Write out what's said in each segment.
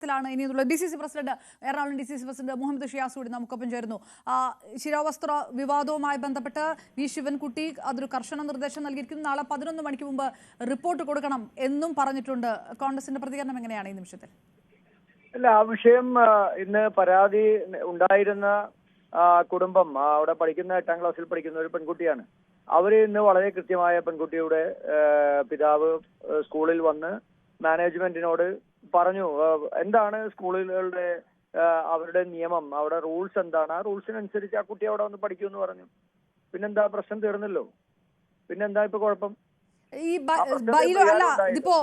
ഇനിയുള്ള DCC president Ernakulam DCC president Muhammad Shiyas കൂടി നമുക്കൊപ്പം ചേരുന്നു. ശിരോവസ്ത്ര വിവാദവുമായി ബന്ധപ്പെട്ട് വി ശിവൻകുട്ടി അതൊരു കർശന നിർദ്ദേശം നൽകിയിരിക്കുന്നു. നാളെ 11 മണിക്ക് മുമ്പ് റിപ്പോർട്ട് കൊടുക്കണം എന്നും പറഞ്ഞിട്ടുണ്ട്. കോൺഗ്രസിന്റെ പ്രതികരണം എങ്ങനെയാണ് ഈ നിമിഷത്തിൽ? അല്ല, ആ വിഷയം ഇന്ന് പരാതി ഉണ്ടായിരുന്ന കുടുംബം അവിടെ പഠിക്കുന്ന 8ാം ക്ലാസ്സിൽ പഠിക്കുന്ന ഒരു പെൺകുട്ടിയാണ്. അവര് ഇന്ന് വളരെ കൃത്യമായ പെൺകുട്ടിയുടെ പിതാവ് സ്കൂളിൽ വന്ന് മാനേജ്മെന്റിനോട് പറഞ്ഞു എന്താണ് സ്കൂളുകളുടെ അവരുടെ നിയമം, അവിടെ റൂൾസ് എന്താണ്, ആ റൂൾസിനനുസരിച്ച് ആ കുട്ടി അവിടെ വന്ന് പഠിക്കുമെന്ന് പറഞ്ഞു. പിന്നെന്താ, പ്രശ്നം തീർന്നല്ലോ. പിന്നെന്താ ഇപ്പൊ കുഴപ്പം? ഈ ബൈലോ അല്ല, ഇതിപ്പോ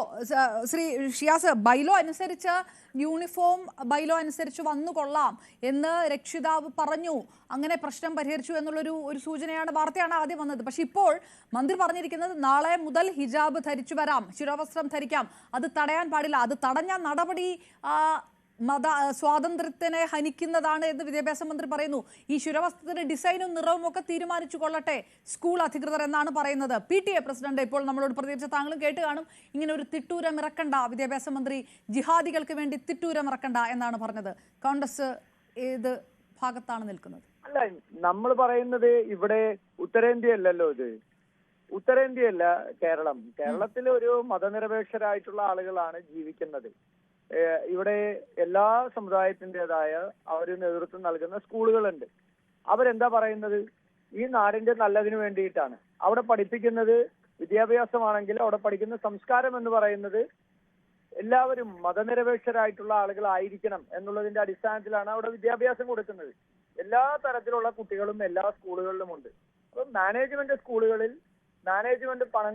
ശ്രീ ഷിയാസ്, ബൈലോ അനുസരിച്ച് യൂണിഫോം ബൈലോ അനുസരിച്ച് വന്നു കൊള്ളാം എന്ന് രക്ഷിതാവ് പറഞ്ഞു, അങ്ങനെ പ്രശ്നം പരിഹരിച്ചു എന്നുള്ളൊരു സൂചനയാണ്, വാർത്തയാണ് ആദ്യം വന്നത്. പക്ഷെ ഇപ്പോൾ മന്ത്രി പറഞ്ഞിരിക്കുന്നത് നാളെ മുതൽ ഹിജാബ് ധരിച്ചു വരാം, ശിരോവസ്ത്രം ധരിക്കാം, അത് തടയാൻ പാടില്ല, അത് തടഞ്ഞ നടപടി മത സ്വാതന്ത്ര്യത്തിനെ ഹനിക്കുന്നതാണ് എന്ന് വിദ്യാഭ്യാസ മന്ത്രി പറയുന്നു. ഈ ശിരോവസ്ത്രത്തിന്റെ ഡിസൈനും നിറവും ഒക്കെ തീരുമാനിച്ചു കൊള്ളട്ടെ സ്കൂൾ അധികൃതർ എന്നാണ് പറയുന്നത്. PTA പ്രസിഡന്റ് ഇപ്പോൾ നമ്മളോട് പ്രതികരിച്ച താങ്കളും കേട്ട് കാണും, ഇങ്ങനെ ഒരു തിട്ടൂരം ഇറക്കണ്ട, വിദ്യാഭ്യാസ മന്ത്രി ജിഹാദികൾക്ക് വേണ്ടി തിട്ടൂരം ഇറക്കണ്ട എന്നാണ് പറഞ്ഞത്. കോൺഗ്രസ് ഏത് ഭാഗത്താണ് നിൽക്കുന്നത്? അല്ല, നമ്മൾ പറയുന്നത് ഇവിടെ ഉത്തരേന്ത്യയല്ലല്ലോ, ഇത് ഉത്തരേന്ത്യയല്ല കേരളം. കേരളത്തിൽ ഒരു മതനിരപേക്ഷരായിട്ടുള്ള ആളുകളാണ് ജീവിക്കുന്നത്. ഇവിടെ എല്ലാ സമുദായത്തിൻ്റെതായ അവർ നേതൃത്വം നൽകുന്ന സ്കൂളുകളുണ്ട്. അവരെന്താ പറയുന്നത്? ഈ നാടിന്റെ നല്ലതിന് വേണ്ടിയിട്ടാണ് അവിടെ പഠിപ്പിക്കുന്നത്. വിദ്യാഭ്യാസമാണെങ്കിൽ അവിടെ പഠിക്കുന്ന സംസ്കാരം എന്ന് പറയുന്നത് എല്ലാവരും മതനിരപേക്ഷരായിട്ടുള്ള ആളുകളായിരിക്കണം എന്നുള്ളതിന്റെ അടിസ്ഥാനത്തിലാണ് അവിടെ വിദ്യാഭ്യാസം കൊടുക്കുന്നത്. എല്ലാ തരത്തിലുള്ള കുട്ടികളും എല്ലാ സ്കൂളുകളിലും ഉണ്ട്. അപ്പം മാനേജ്മെന്റ് സ്കൂളുകളിൽ മാനേജ്മെന്റ് പണം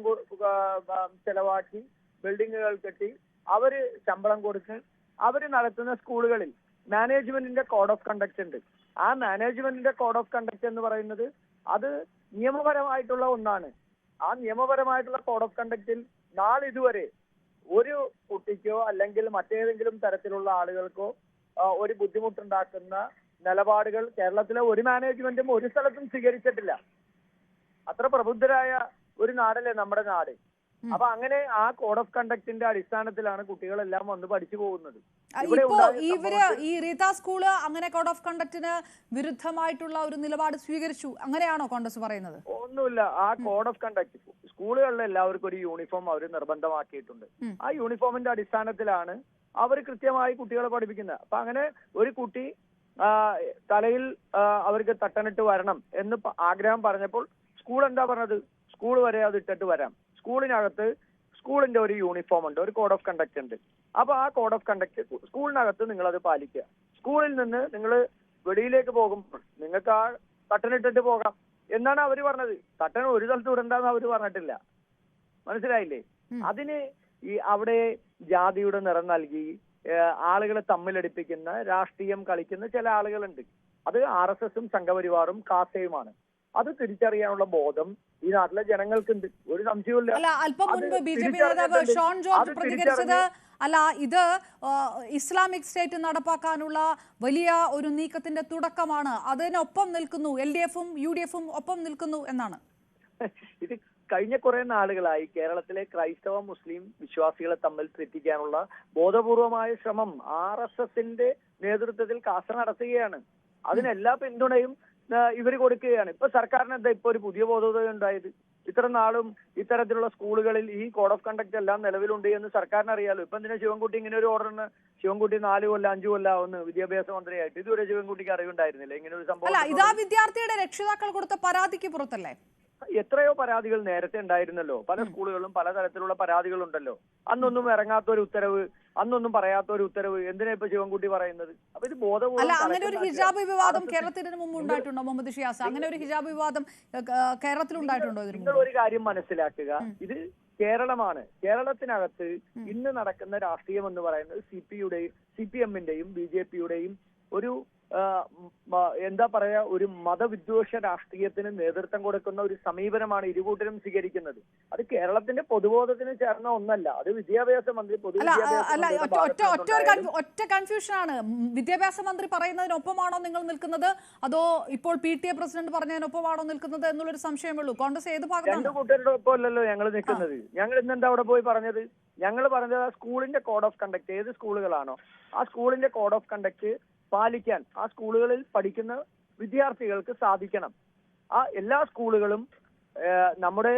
ചെലവാക്കി ബിൽഡിങ്ങുകൾ കെട്ടി അവര് ശമ്പളം കൊടുത്ത് അവര് നടത്തുന്ന സ്കൂളുകളിൽ മാനേജ്മെന്റിന്റെ കോഡ് ഓഫ് കണ്ടക്ട് ഉണ്ട്. ആ മാനേജ്മെന്റിന്റെ കോഡ് ഓഫ് കണ്ടക്ട് എന്ന് പറയുന്നത് അത് നിയമപരമായിട്ടുള്ള ഒന്നാണ്. ആ നിയമപരമായിട്ടുള്ള കോഡ് ഓഫ് കണ്ടക്റ്റിൽ നാളിതുവരെ ഒരു കുട്ടിക്കോ അല്ലെങ്കിൽ മറ്റേതെങ്കിലും തരത്തിലുള്ള ആളുകൾക്കോ ഒരു ബുദ്ധിമുട്ടുണ്ടാക്കുന്ന നിലപാടുകൾ കേരളത്തിലെ ഒരു മാനേജ്മെന്റും ഒരു സ്ഥലത്തും സ്വീകരിച്ചിട്ടില്ല. അത്ര പ്രബുദ്ധരായ ഒരു നാടല്ലേ നമ്മുടെ നാട്. അപ്പൊ അങ്ങനെ ആ കോഡ് ഓഫ് കണ്ടക്റ്റിന്റെ അടിസ്ഥാനത്തിലാണ് കുട്ടികളെല്ലാം വന്ന് പഠിച്ചു പോകുന്നത്. ഈ റീത സ്കൂള് അങ്ങനെ കോഡ് ഓഫ് കണ്ടക്റ്റിന് വിരുദ്ധമായിട്ടുള്ള ഒരു നിലപാട് സ്വീകരിച്ചു, അങ്ങനെയാണോ കോൺഗ്രസ് പറയുന്നത്? ഒന്നുമില്ല. ആ കോഡ് ഓഫ് കണ്ടക്ട് സ്കൂളുകളിൽ എല്ലാവർക്കും ഒരു യൂണിഫോം അവർ നിർബന്ധമാക്കിയിട്ടുണ്ട്. ആ യൂണിഫോമിന്റെ അടിസ്ഥാനത്തിലാണ് അവർ കൃത്യമായി കുട്ടികളെ പഠിപ്പിക്കുന്നത്. അപ്പൊ അങ്ങനെ ഒരു കുട്ടി തലയിൽ അവർക്ക് തട്ടനിട്ട് വരണം എന്ന് ആഗ്രഹം പറഞ്ഞപ്പോൾ സ്കൂൾ എന്താ പറഞ്ഞത്? സ്കൂൾ വരെ അത് ഇട്ടിട്ട് വരാം. സ്കൂളിനകത്ത് സ്കൂളിന്റെ ഒരു യൂണിഫോം ഉണ്ട്, ഒരു കോഡ് ഓഫ് കണ്ടക്ട് ഉണ്ട്. അപ്പൊ ആ കോഡ് ഓഫ് കണ്ടക്ട് സ്കൂളിനകത്ത് നിങ്ങൾ അത് പാലിക്കുക. സ്കൂളിൽ നിന്ന് നിങ്ങൾ വെളിയിലേക്ക് പോകുമ്പോൾ നിങ്ങൾക്ക് ആ തട്ടനിട്ടിട്ട് പോകാം എന്നാണ് അവര് പറഞ്ഞത്. തട്ടൻ ഒരു സ്ഥലത്ത് ഇടണ്ടെന്ന് അവര് പറഞ്ഞിട്ടില്ല. മനസ്സിലായില്ലേ? അതിന് ഈ അവിടെ ജാതിയുടെ നിറം നൽകി ആളുകളെ തമ്മിലടിപ്പിക്കുന്ന രാഷ്ട്രീയം കളിക്കുന്ന ചില ആളുകളുണ്ട്. അത് RSSും സംഘപരിവാറും കാസയുമാണ്. അത് തിരിച്ചറിയാനുള്ള ബോധം ഈ നാട്ടിലെ ജനങ്ങൾക്കുണ്ട്, ഒരു സംശയവുമില്ല. അല്പം മുൻപ് BJP നേതാവ് ഷോൺ ജോർജ് പ്രതികരിച്ചത് അല്ല, ഇത് ഇസ്ലാമിക് സ്റ്റേറ്റ് നടപ്പാക്കാനുള്ള വലിയ ഒരു നീക്കത്തിന്റെ തുടക്കമാണ്, അതിനൊപ്പം നിൽക്കുന്നു LDFും UDFും ഒപ്പം നിൽക്കുന്നു എന്നാണ്. ഇത് കഴിഞ്ഞ കുറെ നാളുകളായി കേരളത്തിലെ ക്രൈസ്തവ മുസ്ലിം വിശ്വാസികളെ തമ്മിൽ തെറ്റിക്കാനുള്ള ബോധപൂർവമായ ശ്രമം RSSന്റെ നേതൃത്വത്തിൽ കാസ നടത്തുകയാണ്. അതിനെല്ലാ പിന്തുണയും ഇവർ കൊടുക്കുകയാണ്. ഇപ്പൊ സർക്കാരിന് എന്താ ഇപ്പൊ ഒരു പുതിയ ബോധോദയം ഉണ്ടായത്? ഇത്ര നാളും ഇത്തരത്തിലുള്ള സ്കൂളുകളിൽ ഈ കോഡ് ഓഫ് കണ്ടക്ട് എല്ലാം നിലവിലുണ്ട് എന്ന് സർക്കാരിന് അറിയാലോ. ഇപ്പൊ എന്തിനാ ശിവൻകുട്ടി ഇങ്ങനെ ഒരു ഓർഡറിന്? ശിവൻകുട്ടി 4 കൊല്ലം 5 കൊല്ലം ആവുന്നു വിദ്യാഭ്യാസ മന്ത്രിയായിട്ട്. ഇതുവരെ ശിവൻകുട്ടിക്ക് അറിവുണ്ടായിരുന്നില്ല ഇങ്ങനെ ഒരു സംഭവം? ഇതാ വിദ്യാർത്ഥിയുടെ രക്ഷിതാക്കൾ കൊടുത്ത പരാതിക്ക് പുറത്തല്ലേ? എത്രയോ പരാതികൾ നേരത്തെ ഉണ്ടായിരുന്നല്ലോ. പല സ്കൂളുകളിലും പലതരത്തിലുള്ള പരാതികളുണ്ടല്ലോ. അന്നൊന്നും ഇറങ്ങാത്ത ഒരു ഉത്തരവ്, അന്നൊന്നും പറയാത്ത ഒരു ഉത്തരവ് എന്തിനാ ഇപ്പൊ ശിവൻകുട്ടി പറയുന്നത്? അപ്പൊ ഇത് ബോധപൂർവ്വം. അങ്ങനെ ഒരു ഹിജാബ് വിവാദം കേരളത്തിന് മുമ്പ് ഉണ്ടായിട്ടുണ്ടോ മുഹമ്മദ് ഷിയാസ്? അങ്ങനെ ഒരു ഹിജാബ് വിവാദം കേരളത്തിൽ ഉണ്ടായിട്ടുണ്ടോ? നിങ്ങൾ ഒരു കാര്യം മനസ്സിലാക്കുക, ഇത് കേരളമാണ്. കേരളത്തിനകത്ത് ഇന്ന് നടക്കുന്ന രാഷ്ട്രീയം എന്ന് പറയുന്നത് CPMന്റെയും BJPയുടെയും ഒരു എന്താ പറയാ, ഒരു മതവിദ്വേഷ രാഷ്ട്രീയത്തിന് നേതൃത്വം കൊടുക്കുന്ന ഒരു സമീപനമാണ് ഇരുകൂട്ടരും സ്വീകരിക്കുന്നത്. അത് കേരളത്തിന്റെ പൊതുബോധത്തിന് ചേർന്ന ഒന്നല്ല. അത് വിദ്യാഭ്യാസ മന്ത്രി ഒറ്റ കൺഫ്യൂഷനാണ്. വിദ്യാഭ്യാസ മന്ത്രി പറയുന്നതിനൊപ്പമാണോ നിങ്ങൾ നിൽക്കുന്നത്, അതോ ഇപ്പോൾ PTA പ്രസിഡന്റ് പറഞ്ഞതിനൊപ്പമാണോ നിൽക്കുന്നത് എന്നുള്ളൊരു സംശയമുള്ളൂ. കോൺഗ്രസ് ഏത് ഭാഗത്താണ്? രണ്ടു കൂട്ടരുടെ ഒപ്പം അല്ലല്ലോ ഞങ്ങൾ നിൽക്കുന്നത്. ഞങ്ങൾ ഇന്നെന്താ അവിടെ പോയി പറഞ്ഞത്? ഞങ്ങൾ പറഞ്ഞത് സ്കൂളിന്റെ കോഡ് ഓഫ് കണ്ടക്ട് ഏത് സ്കൂളുകളാണോ ആ സ്കൂളിന്റെ കോഡ് ഓഫ് കണ്ടക്ട് പാലിക്കാൻ ആ സ്കൂളുകളിൽ പഠിക്കുന്ന വിദ്യാർത്ഥികൾക്ക് സാധിക്കണം. ആ എല്ലാ സ്കൂളുകളും നമ്മുടെ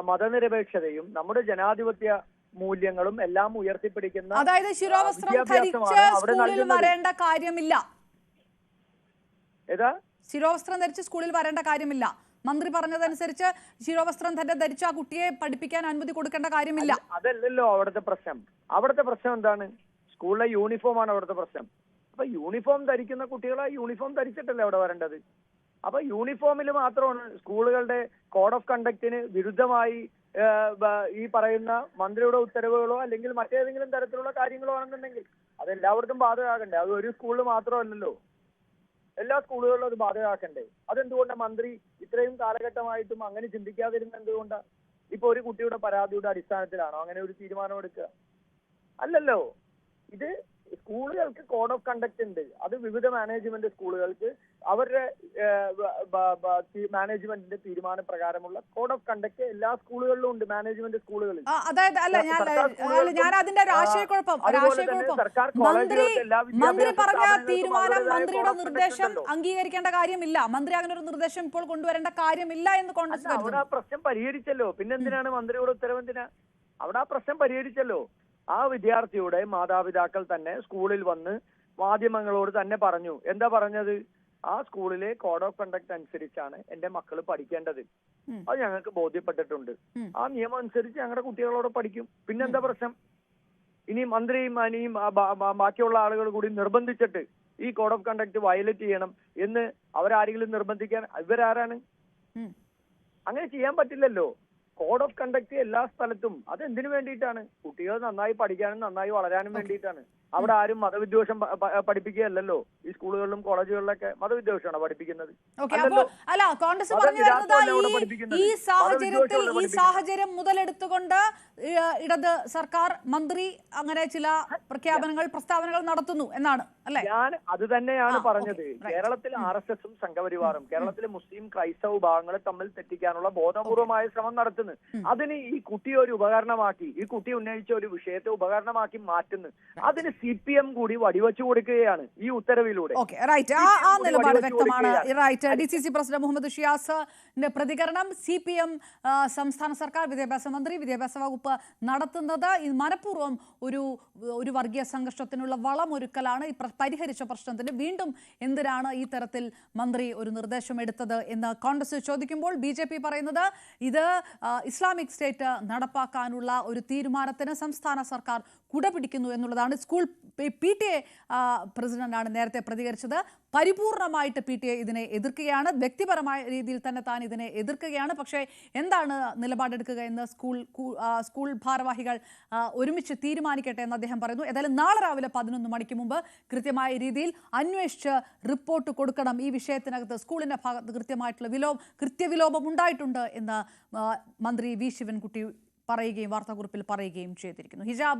മതനിരപേക്ഷതയും നമ്മുടെ ജനാധിപത്യ മൂല്യങ്ങളും എല്ലാം ഉയർത്തിപ്പിടിക്കുന്ന, അതായത് ശിരോവസ്ത്രം ധരിച്ച് സ്കൂളിൽ വരേണ്ട കാര്യമില്ല. ഏതാ ശിരോവസ്ത്രം ധരിച്ച് സ്കൂളിൽ വരേണ്ട കാര്യമില്ല. മന്ത്രി പറഞ്ഞതനുസരിച്ച് ശിരോവസ്ത്രം തന്നെ ധരിച്ച് ആ കുട്ടിയെ പഠിപ്പിക്കാൻ അനുമതി കൊടുക്കേണ്ട കാര്യമില്ല. അതല്ലല്ലോ അവിടുത്തെ പ്രശ്നം. അവിടുത്തെ പ്രശ്നം എന്താണ്? സ്കൂളിലെ യൂണിഫോം ആണ് അവിടുത്തെ പ്രശ്നം. അപ്പൊ യൂണിഫോം ധരിക്കുന്ന കുട്ടികളെ യൂണിഫോം ധരിച്ചിട്ടല്ലേ അവിടെ വരേണ്ടത്. അപ്പൊ യൂണിഫോമിൽ മാത്രമാണ് സ്കൂളുകളുടെ കോഡ് ഓഫ് കണ്ടക്റ്റിന് വിരുദ്ധമായി ഈ പറയുന്ന മന്ത്രിയുടെ ഉത്തരവുകളോ അല്ലെങ്കിൽ മറ്റേതെങ്കിലും തരത്തിലുള്ള കാര്യങ്ങളോ ആണെന്നുണ്ടെങ്കിൽ അതെല്ലാവർക്കും ബാധകമാകണ്ടേ? അത് ഒരു സ്കൂളിൽ മാത്രമല്ലല്ലോ, എല്ലാ സ്കൂളുകളിലും അത് ബാധകമാക്കണ്ടേ? അതെന്തുകൊണ്ടാണ് മന്ത്രി ഇത്രയും കാലഘട്ടമായിട്ടും അങ്ങനെ ചിന്തിക്കാതിരുന്ന എന്തുകൊണ്ടാണ്? ഇപ്പൊ ഒരു കുട്ടിയുടെ പരാതിയുടെ അടിസ്ഥാനത്തിലാണോ അങ്ങനെ ഒരു തീരുമാനം എടുക്കുക? അല്ലല്ലോ. ഇത് സ്കൂളുകൾക്ക് കോഡ് ഓഫ് കണ്ടക്ട് ഉണ്ട്. അത് വിവിധ മാനേജ്മെന്റ് സ്കൂളുകൾക്ക് അവരുടെ മാനേജ്മെന്റിന്റെ തീരുമാന പ്രകാരമുള്ള കോഡ് ഓഫ് കണ്ടക്ട് എല്ലാ സ്കൂളുകളിലും ഉണ്ട്, മാനേജ്മെന്റ് സ്കൂളുകളിൽ. അതായത് ഞാൻ അതിന്റെ ആശയക്കുഴപ്പം മന്ത്രി പറഞ്ഞ തീരുമാനം, മന്ത്രിയുടെ നിർദ്ദേശം അംഗീകരിക്കേണ്ട കാര്യമില്ല. മന്ത്രി അങ്ങനെ ഒരു നിർദ്ദേശം ഇപ്പോൾ കൊണ്ടുവരേണ്ട കാര്യമില്ല എന്ന് കോൺഗ്രസ് അവിടെ ആ പ്രശ്നം പരിഹരിച്ചല്ലോ. പിന്നെന്തിനാണ് മന്ത്രിയുടെ ഉത്തരവെന്തിനാ? അവിടെ ആ പ്രശ്നം പരിഹരിച്ചല്ലോ. ആ വിദ്യാർത്ഥിയുടെ മാതാപിതാക്കൾ തന്നെ സ്കൂളിൽ വന്ന് മാധ്യമങ്ങളോട് തന്നെ പറഞ്ഞു. എന്താ പറഞ്ഞത്? ആ സ്കൂളിലെ കോഡ് ഓഫ് കണ്ടക്ട് അനുസരിച്ചാണ് എന്റെ മക്കൾ പഠിക്കേണ്ടത്. അത് ഞങ്ങൾക്ക് ബോധ്യപ്പെട്ടിട്ടുണ്ട്. ആ നിയമം അനുസരിച്ച് ഞങ്ങളുടെ കുട്ടികളോട് പഠിക്കും. പിന്നെന്താ പ്രശ്നം? ഇനി മന്ത്രിയും ഇനിയും ബാക്കിയുള്ള ആളുകൾ കൂടി നിർബന്ധിച്ചിട്ട് ഈ കോഡ് ഓഫ് കണ്ടക്ട് വയലേറ്റ് ചെയ്യണം എന്ന് അവരാരെങ്കിലും നിർബന്ധിക്കാൻ ഇവരാരാണ്? അങ്ങനെ ചെയ്യാൻ പറ്റില്ലല്ലോ. കോഡ് ഓഫ് കണ്ടക്ട് എല്ലാ സ്ഥലത്തും അതെന്തിനു വേണ്ടിയിട്ടാണ്? കുട്ടികൾ നന്നായി പഠിക്കാനും നന്നായി വളരാനും വേണ്ടിയിട്ടാണ്. അവിടെ ആരും മതവിദ്വേഷം പഠിപ്പിക്കുകയല്ലോ. ഈ സ്കൂളുകളിലും കോളേജുകളിലൊക്കെ മതവിദ്വേഷമാണ് പഠിപ്പിക്കുന്നത്. അല്ല, കോൺഗ്രസ് പറഞ്ഞു വരുന്നത് ഈ സാഹചര്യം മുതലെടുത്തുകൊണ്ട് ഇടത് സർക്കാർ മന്ത്രി അങ്ങനെ ചില പ്രസ്താവനകൾ നടത്തുന്നു എന്നാണ് അല്ലേ? ഞാൻ അത് തന്നെയാണ് പറഞ്ഞത്. കേരളത്തിൽ RSSഉം സംഘപരിവാറും കേരളത്തിലെ മുസ്ലിം ക്രൈസ്തവ വിഭാഗങ്ങളെ തമ്മിൽ തെറ്റിക്കാനുള്ള ബോധപൂർവമായ ശ്രമം നടത്തുന്നു. അതിന് ഈ കുട്ടിയെ ഒരു ഉപകരണമാക്കി, ഈ കുട്ടി ഉന്നയിച്ച ഒരു വിഷയത്തെ ഉപകരണമാക്കി മാറ്റുന്നു. അതിന് CPM കൂടി വടിവെച്ചു കൊടുക്കുകയാണ് ഈ ഉത്തരവിലൂടെ. ആ നിലപാട് വ്യക്തമാണ്. DCC പ്രസിഡന്റ് മുഹമ്മദ് ഷിയാസിന്റെ പ്രതികരണം, CPM സംസ്ഥാന സർക്കാർ, വിദ്യാഭ്യാസ മന്ത്രി, വിദ്യാഭ്യാസ വകുപ്പ് നടത്തുന്നത് മനഃപൂർവ്വം ഒരു വർഗീയ സംഘർഷത്തിനുള്ള വളമൊരുക്കലാണ്. പരിഹരിച്ച പ്രശ്നത്തിന് വീണ്ടും എന്തിനാണ് ഈ തരത്തിൽ മന്ത്രി ഒരു നിർദ്ദേശം എടുത്തത് എന്ന് കോൺഗ്രസ് ചോദിക്കുമ്പോൾ BJP പറയുന്നത് ഇത് ഇസ്ലാമിക് സ്റ്റേറ്റ് നടപ്പാക്കാനുള്ള ഒരു തീരുമാനത്തിന് സംസ്ഥാന സർക്കാർ കുടപിടിക്കുന്നു എന്നുള്ളതാണ്. സ്കൂൾ PTA പ്രസിഡന്റാണ് നേരത്തെ പ്രതികരിച്ചത്. പരിപൂർണമായിട്ട് PTA ഇതിനെ എതിർക്കുകയാണ്. വ്യക്തിപരമായ രീതിയിൽ തന്നെ താൻ ഇതിനെ എതിർക്കുകയാണ്. പക്ഷേ എന്താണ് നിലപാടെടുക്കുക എന്ന് സ്കൂൾ ഭാരവാഹികൾ ഒരുമിച്ച് തീരുമാനിക്കട്ടെ എന്ന് അദ്ദേഹം പറയുന്നു. ഏതായാലും നാളെ രാവിലെ 11 മണിക്ക് മുമ്പ് കൃത്യമായ രീതിയിൽ അന്വേഷിച്ച് റിപ്പോർട്ട് കൊടുക്കണം. ഈ വിഷയത്തിനകത്ത് സ്കൂളിന്റെ ഭാഗത്ത് കൃത്യമായിട്ടുള്ള കൃത്യവിലോപം ഉണ്ടായിട്ടുണ്ട് എന്ന് മന്ത്രി V. ശിവൻകുട്ടി പറയുകയും വാർത്താക്കുറിപ്പിൽ പറയുകയും ചെയ്തിരിക്കുന്നു. ഹിജാബ്